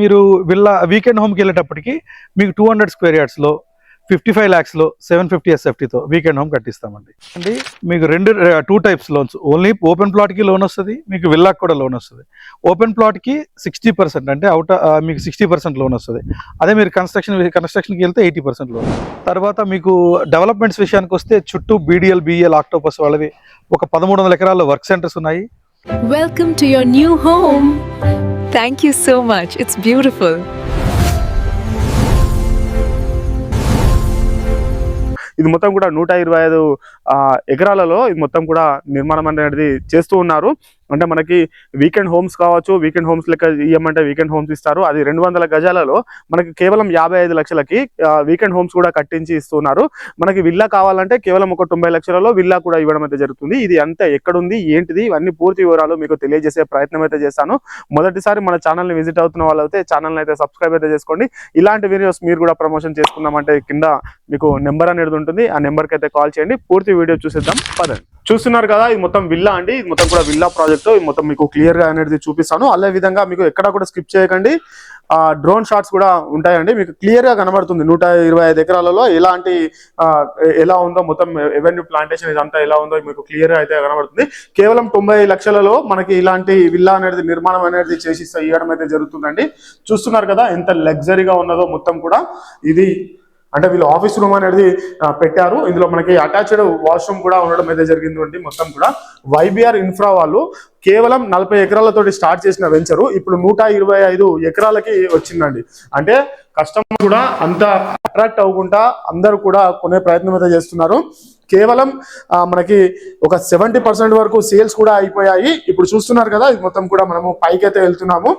మీరు villa weekend హోమ్కి వెళ్ళేటప్పటికి మీకు 200 స్క్వేర్ యార్డ్స్లో 55 lakhsలో 750 SFTతో వీకెండ్ హోమ్ కట్టిస్తామండి. అండి మీకు two types loans, only open ప్లాట్కి లోన్ వస్తుంది, మీకు విల్లాకి కూడా లోన్ వస్తుంది. ఓపెన్ ప్లాట్కి 60% అంటే మీకు 60% లోన్ వస్తుంది. అదే మీరు కన్స్ట్రక్షన్కి వెళ్తే 80% లోన్. తర్వాత మీకు డెవలప్మెంట్స్ విషయానికి వస్తే చుట్టూ BDL, BEL, ఆక్టోపస్ వాళ్ళవి ఒక 1300 ఎకరాల్లో వర్క్ సెంటర్స్ ఉన్నాయి. Welcome to your new home. Thank you so much. It's beautiful. ఇది మొత్తం కూడా 125 ఎకరాలలో ఇది మొత్తం కూడా నిర్మాణం అనేది చేస్తూ ఉన్నారు. అంటే మనకి వీకెండ్ హోమ్స్ కావచ్చు, వీకెండ్ హోమ్స్ లెక్క ఇవ్వమంటే వీకెండ్ హోమ్స్ ఇస్తారు. అది 200 గజాలలో మనకి కేవలం 55 లక్షలకి వీకెండ్ హోమ్స్ కూడా కట్టించి ఇస్తున్నారు. మనకి విల్లా కావాలంటే కేవలం ఒక 90 లక్షలలో విల్లా కూడా ఇవ్వడం అయితే జరుగుతుంది. ఇది అంతా ఎక్కడుంది, ఏంటిది, ఇవన్నీ పూర్తి వివరాలు మీకు తెలియజేసే ప్రయత్నం అయితే చేస్తాను. మొదటిసారి మన ఛానల్ని విజిట్ అవుతున్న వాళ్ళైతే ఛానల్ని అయితే సబ్స్క్రైబ్ అయితే చేసుకోండి. ఇలాంటి వీడియోస్ మీరు కూడా ప్రమోషన్ చేసుకుందామంటే కింద మీకు నెంబర్ అనేది ఉంటుంది, ఆ నెంబర్కి అయితే కాల్ చేయండి. పూర్తి వీడియో చూసేద్దాం పదండి. చూస్తున్నారు కదా, ఇది మొత్తం విల్లా అండి. ఇది మొత్తం కూడా విల్లా ప్రాజెక్ట్. ఇది మొత్తం మీకు క్లియర్ గా అనేది చూపిస్తాను. అదే విధంగా మీకు ఎక్కడ కూడా స్కిప్ చేయకండి. డ్రోన్ షాట్స్ కూడా ఉంటాయండి, మీకు క్లియర్ గా కనబడుతుంది 125 ఎకరాలలో ఎలా ఉందో మొత్తం ఎవెన్యూ ప్లాంటేషన్ ఇదంతా ఎలా ఉందో మీకు క్లియర్ గా అయితే కనబడుతుంది. కేవలం 90 లక్షలలో మనకి ఇలాంటి విల్లా అనేది నిర్మాణం అనేది చేసి ఇవ్వడం అయితే జరుగుతుందండి. చూస్తున్నారు కదా ఎంత లగ్జరీగా ఉన్నదో మొత్తం కూడా. ఇది అంటే వీళ్ళు ఆఫీస్ రూమ్ అనేది పెట్టారు. ఇందులో మనకి అటాచ్డ్ వాష్రూమ్ కూడా ఉండడం అయితే జరిగింది. మొత్తం కూడా YBR ఇన్ఫ్రా వాళ్ళు కేవలం 40 ఎకరాలతోటి స్టార్ట్ చేసిన వెంచరు ఇప్పుడు 125 ఎకరాలకి వచ్చిందండి. అంటే కస్టమర్ కూడా అంత అట్రాక్ట్ అవ్వకుండా అందరూ కూడా కొనే ప్రయత్నం అయితే చేస్తున్నారు. కేవలం మనకి ఒక 70% వరకు సేల్స్ కూడా అయిపోయాయి. ఇప్పుడు చూస్తున్నారు కదా, ఇది మొత్తం కూడా మనము పైకి అయితే వెళ్తున్నాము.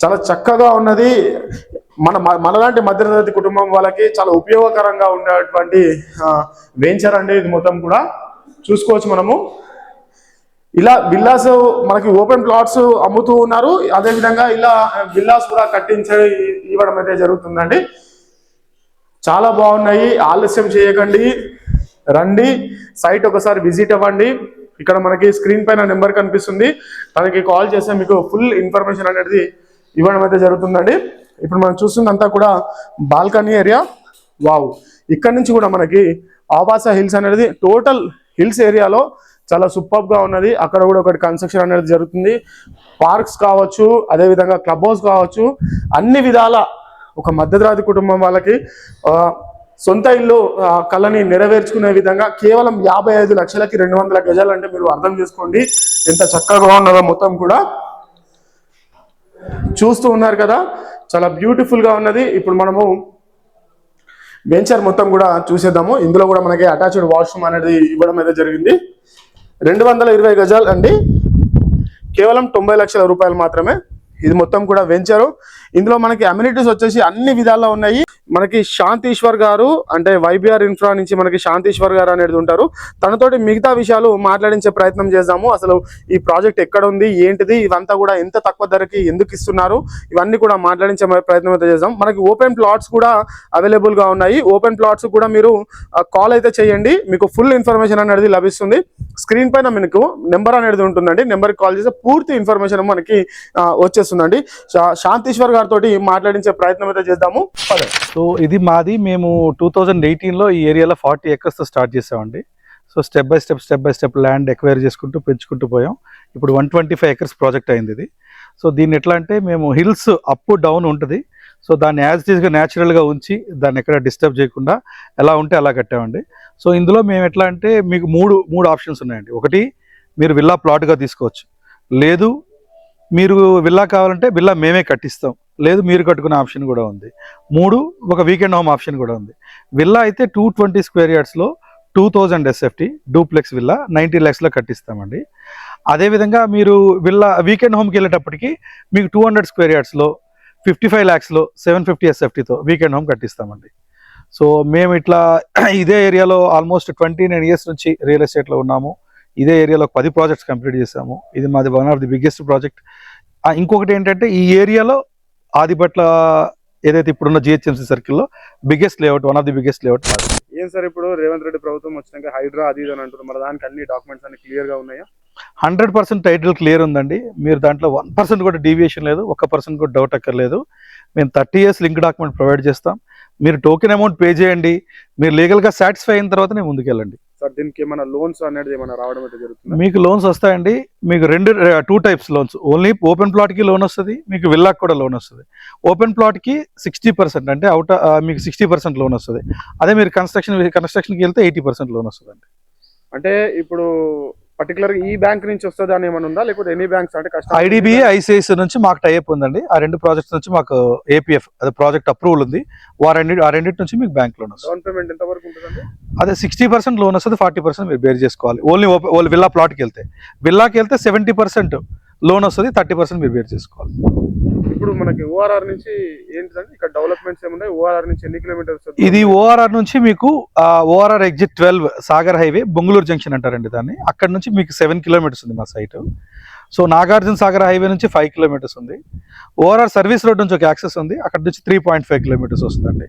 చాలా చక్కగా ఉన్నది. మనలాంటి మధ్యతరగతి కుటుంబం వాళ్ళకి చాలా ఉపయోగకరంగా ఉండేటువంటి వెంచర్ అండి. ఇది మొత్తం కూడా చూసుకోవచ్చు మనము. ఇలా విల్లాస్ మనకి ఓపెన్ ప్లాట్స్ అమ్ముతూ ఉన్నారు. అదేవిధంగా ఇలా విల్లాస్ కూడా కట్టించి ఇవ్వడం అయితే జరుగుతుందండి. చాలా బాగున్నాయి. ఆలస్యం చేయకండి, రండి, సైట్ ఒకసారి విజిట్ అవ్వండి. ఇక్కడ మనకి స్క్రీన్ పైన నెంబర్ కనిపిస్తుంది, తనకి కాల్ చేస్తే మీకు ఫుల్ ఇన్ఫర్మేషన్ అనేది ఇవ్వడం అయితే జరుగుతుందండి. ఇప్పుడు మనం చూస్తుందంతా కూడా బాల్కనీ ఏరియా. వావ్, ఇక్కడ నుంచి కూడా మనకి ఆవాస హిల్స్ అనేది టోటల్ హిల్స్ ఏరియాలో చాలా సూపర్ గా ఉన్నది. అక్కడ కూడా ఒకటి కన్స్ట్రక్షన్ అనేది జరుగుతుంది. పార్క్స్ కావచ్చు, అదేవిధంగా క్లబ్ హౌస్ కావచ్చు, అన్ని విధాల ఒక మధ్యతరగతి కుటుంబం వాళ్ళకి సొంత ఇల్లు కళని నెరవేర్చుకునే విధంగా కేవలం 55 లక్షలకి 200 గజాలు అంటే మీరు అర్థం చేసుకోండి ఎంత చక్కగా ఉన్నదో. మొత్తం కూడా చూస్తూ ఉన్నారు కదా, చాలా బ్యూటిఫుల్ గా ఉన్నది. ఇప్పుడు మనము వెంచర్ మొత్తం కూడా చూసేద్దాము. ఇందులో కూడా మనకి అటాచ్డ్ వాష్రూమ్ అనేది ఇవ్వడం అయితే జరిగింది. 220 గజాలు అండి, కేవలం 90 లక్షల రూపాయలు మాత్రమే. ఇది మొత్తం కూడా వెంచరు. ఇందులో మనకి అమ్యూనిటీస్ వచ్చేసి అన్ని విధాల్లో ఉన్నాయి. మనకి శాంతీశ్వర్ గారు అంటే YBR ఇన్ఫ్రా నుంచి మనకి శాంతీశ్వర్ గారు అనేది ఉంటారు. తనతోటి మిగతా విషయాలు మాట్లాడించే ప్రయత్నం చేద్దాము. అసలు ఈ ప్రాజెక్ట్ ఎక్కడ ఉంది, ఏంటిది, ఇవంతా కూడా ఎంత తక్కువ ధరకి ఎందుకు ఇస్తున్నారు, ఇవన్నీ కూడా మాట్లాడించే ప్రయత్నం అయితే చేద్దాం. మనకి ఓపెన్ ప్లాట్స్ కూడా అవైలబుల్ గా ఉన్నాయి. ఓపెన్ ప్లాట్స్ కూడా మీరు కాల్ అయితే చేయండి, మీకు ఫుల్ ఇన్ఫర్మేషన్ అనేది లభిస్తుంది. స్క్రీన్ పైన మీకు నెంబర్ అనేది ఉంటుందండి. నెంబర్కి కాల్ చేస్తే పూర్తి ఇన్ఫర్మేషన్ మనకి వచ్చేస్తుందండి. శాంతీశ్వర్ గారితో మాట్లాడించే ప్రయత్నం అయితే చేద్దాము. సో ఇది మాది. మేము 2018లో ఈ ఏరియాలో 40 acres స్టార్ట్ చేసామండి. So step by step land acquire చేసుకుంటూ పెంచుకుంటూ పోయాం. ఇప్పుడు 125 acres ప్రాజెక్ట్ అయింది ఇది. సో దీన్ని ఎట్లా అంటే మేము హిల్స్ అప్ డౌన్ ఉంటుంది. సో దాన్ని యాజ్ ఇట్ ఈస్గా న్యాచురల్గా ఉంచి దాన్ని ఎక్కడ డిస్టర్బ్ చేయకుండా ఎలా ఉంటే అలా కట్టామండి. సో ఇందులో మేము ఎట్లా అంటే మీకు మూడు ఆప్షన్స్ ఉన్నాయండి. ఒకటి, మీరు విల్లా ప్లాట్గా తీసుకోవచ్చు. లేదు, మీరు విల్లా కావాలంటే విల్లా మేమే కట్టిస్తాం. లేదు, మీరు కట్టుకునే ఆప్షన్ కూడా ఉంది. 3, ఒక వీకెండ్ హోమ్ ఆప్షన్ కూడా ఉంది. విల్లా అయితే 220 స్క్వేర్ యార్డ్స్లో 2000 SFT డూప్లెక్స్ విల్లా 90 lakhsలో కట్టిస్తామండి. అదేవిధంగా మీరు విల్లా వీకెండ్ హోమ్కి వెళ్ళేటప్పటికి మీకు 200 స్క్వేర్ యార్డ్స్లో 55 lakhsలో 750 SFTతో వీకెండ్ హోమ్ కట్టిస్తామండి. సో మేము ఇట్లా ఇదే ఏరియాలో ఆల్మోస్ట్ 29 years నుంచి రియల్ ఎస్టేట్లో ఉన్నాము. ఇదే ఏరియాలో 10 ప్రాజెక్ట్స్ కంప్లీట్ చేసాము. ఇది మాది one of the biggest project. ఇంకొకటి ఏంటంటే ఈ ఏరియాలో ఆదిబట్ల ఏదైతే ఇప్పుడున్న GHMC సర్కిల్లో biggest layout, one of the biggest layout మాది. ఏం సార్, ఇప్పుడు రేవంత్ రెడ్డి ప్రభుత్వం వచ్చినాక హైడ్రా అది అని అంటున్నారు, మరి దానికి అన్ని డాక్యుమెంట్స్ అన్ని క్లియర్ గా ఉన్నాయా? 100% టైటిల్ క్లియర్ ఉందండి. మీరు దాంట్లో 1% కూడా డీవియేషన్ లేదు, 1% కూడా డౌట్ అక్కర్లేదు. మేము 30 years లింక్ డాక్యుమెంట్ ప్రొవైడ్ చేస్తాం. మీరు టోకెన్ అమౌంట్ పే చేయండి, మీరు లీగల్గా సాటిస్ఫై అయిన తర్వాతనే ముందుకెళ్ళండి. సార్ దీనికి ఏమైనా లోన్స్ అనేది ఏమైనా రావడం అయితే జరుగుతుంది? మీకు లోన్స్ వస్తాయండి. మీకు 2 types లోన్స్. ఓన్లీ ఓపెన్ ప్లాట్కి లోన్ వస్తుంది, మీకు విల్లాకి కూడా లోన్ వస్తుంది. ఓపెన్ ప్లాట్కి 60% అంటే మీకు 60% లోన్ వస్తుంది. అదే మీరు కన్స్ట్రక్షన్కి వెళ్తే 80% లోన్ వస్తుందండి. అంటే ఇప్పుడు పర్టికులర్ ఈ బ్యాంక్ నుంచి వస్తుంది అని ఏమైనా ఉందా, లేకపోతే ఎనీ బ్యాంక్స్ అంటే ఐడిబిఐ, ఐసిఐసిఐ నుంచి మాకు టైఅప్ ఉందండి. ఆ 2 ప్రాజెక్ట్స్ నుంచి మాకు ఏపీఎఫ్ అదే ప్రాజెక్ట్ అప్రూవల్ ఉంది. ఆ రెండింటి నుంచి మీకు బ్యాంక్ లోన్ వస్తుంది. డౌన్ పేమెంట్ ఎంత వరకు ఉంటుందండి? అదే 60% లోన్ వస్తుంది, 40% మీరు బేర్ చేసుకోవాలి. ఓన్లీ విల్లా ప్లాట్కి వెళ్తే. విల్లాకి వెళ్తే 70% లోన్ వస్తుంది, 30% మీరు బేర్ చేసుకోవాలి. ఇప్పుడు మనకి ఓఆర్ఆర్ నుంచి ఏంటిదండి ఇక్కడ డెవలప్మెంట్స్ ఏమున్నాయి? ఓఆర్ఆర్ నుంచి ఎన్ని కిలోమీటర్స్? ఇది ఓఆర్ఆర్ నుంచి మీకు ORR exit 12 Sagar highway Bongulur junction అంటారండి దాన్ని. అక్కడ నుంచి మీకు 7 kilometers ఉంది మా site. So Nagarjuna Sagar highway నుంచి 5 kilometers ఉంది. ఓఆర్ఆర్ సర్వీస్ రోడ్ నుంచి ఒక యాక్సెస్ ఉంది, అక్కడ నుంచి 3.5 kilometers వస్తుందండి.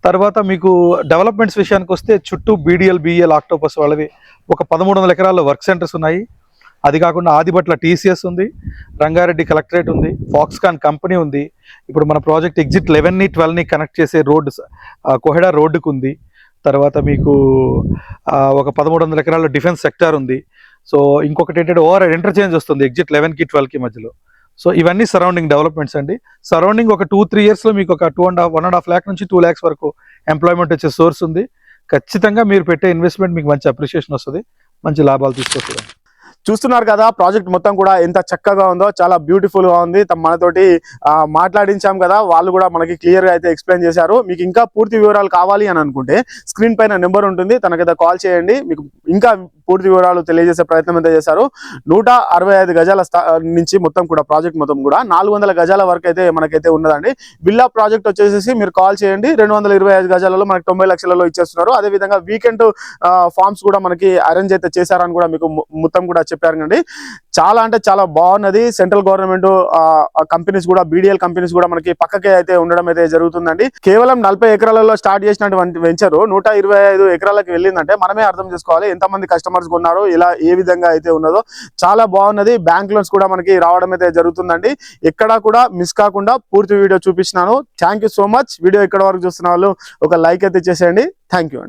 తర్వాత మీకు డెవలప్మెంట్స్ విషయానికి వస్తే చుట్టూ బీడిఎల్, బిఎల్, ఆక్టోపస్ వాళ్ళవి ఒక 1300 ఎకరాల్లో వర్క్ సెంటర్స్ ఉన్నాయి. అది కాకుండా ఆదిబట్ల టీసీఎస్ ఉంది, రంగారెడ్డి కలెక్టరేట్ ఉంది, ఫాక్స్కాన్ కంపెనీ ఉంది. ఇప్పుడు మన ప్రాజెక్ట్ ఎగ్జిట్ 11ని 12ని కనెక్ట్ చేసే రోడ్డు కోహెడా రోడ్డుకు ఉంది. తర్వాత మీకు ఒక 1300 ఎకరాల డిఫెన్స్ సెక్టార్ ఉంది. సో ఇంకొకటి ఏంటంటే ఓవర్ ఇంటర్చేంజ్ వస్తుంది ఎగ్జిట్ 11కి 12కి మధ్యలో. సో ఇవన్నీ సరౌండింగ్ డెవలప్మెంట్స్ అండి. సరౌండింగ్ ఒక 2-3 yearsలో మీకు ఒక 1.5 lakh నుంచి 2 lakhs వరకు ఎంప్లాయ్మెంట్ వచ్చే సోర్స్ ఉంది. ఖచ్చితంగా మీరు పెట్టే ఇన్వెస్ట్మెంట్ మీకు మంచి అప్రిషియేషన్ వస్తుంది, మంచి లాభాలు తీసుకొస్తుంది. చూస్తున్నారు కదా ప్రాజెక్ట్ మొత్తం కూడా ఎంత చక్కగా ఉందో, చాలా బ్యూటిఫుల్ గా ఉంది. మనతోటి మాట్లాడించాం కదా, వాళ్ళు కూడా మనకి క్లియర్ గా అయితే ఎక్స్ప్లెయిన్ చేశారు. మీకు ఇంకా పూర్తి వివరాలు కావాలి అని అనుకుంటే స్క్రీన్ పైన నెంబర్ ఉంటుంది, తనకైతే కాల్ చేయండి. మీకు ఇంకా పూర్తి వివరాలు తెలియజేసే ప్రయత్నం అయితే చేశారు. 165 గజాల నుంచి మొత్తం కూడా ప్రాజెక్ట్ మొత్తం కూడా 400 గజాల వరకు అయితే మనకైతే ఉన్నదండి. విల్లా ప్రాజెక్ట్ వచ్చేసి మీరు కాల్ చేయండి, 225 గజాలలో మనకి 90 లక్షలలో ఇచ్చేస్తున్నారు. అదే విధంగా వీకెండ్ ఫార్మ్స్ కూడా మనకి అరేంజ్ అయితే చేశారని కూడా మీకు మొత్తం కూడా చెప్పారు కండి. చాలా అంటే చాలా బాగున్నది. సెంట్రల్ గవర్నమెంట్ కంపెనీస్ కూడా, బీడీఎల్ కంపెనీస్ కూడా మనకి పక్కకే అయితే ఉండడం అయితే జరుగుతుందండి. కేవలం 40 ఎకరాలలో స్టార్ట్ చేసినటువంటి వెంచర్ 125 ఎకరాలకు వెళ్ళిందంటే మనమే అర్థం చేసుకోవాలి ఎంతమంది కస్టమర్స్ కొన్నారు, ఇలా ఏ విధంగా అయితే ఉన్నదో. చాలా బాగున్నది. బ్యాంక్ లోన్స్ కూడా మనకి రావడం అయితే జరుగుతుందండి. ఎక్కడా కూడా మిస్ కాకుండా పూర్తి వీడియో చూపించినాను. Thank you so much. Video ఇక్కడ వరకు చూస్తున్న వాళ్ళు ఒక లైక్ అయితే చేసేయండి. థ్యాంక్ యూ అండి.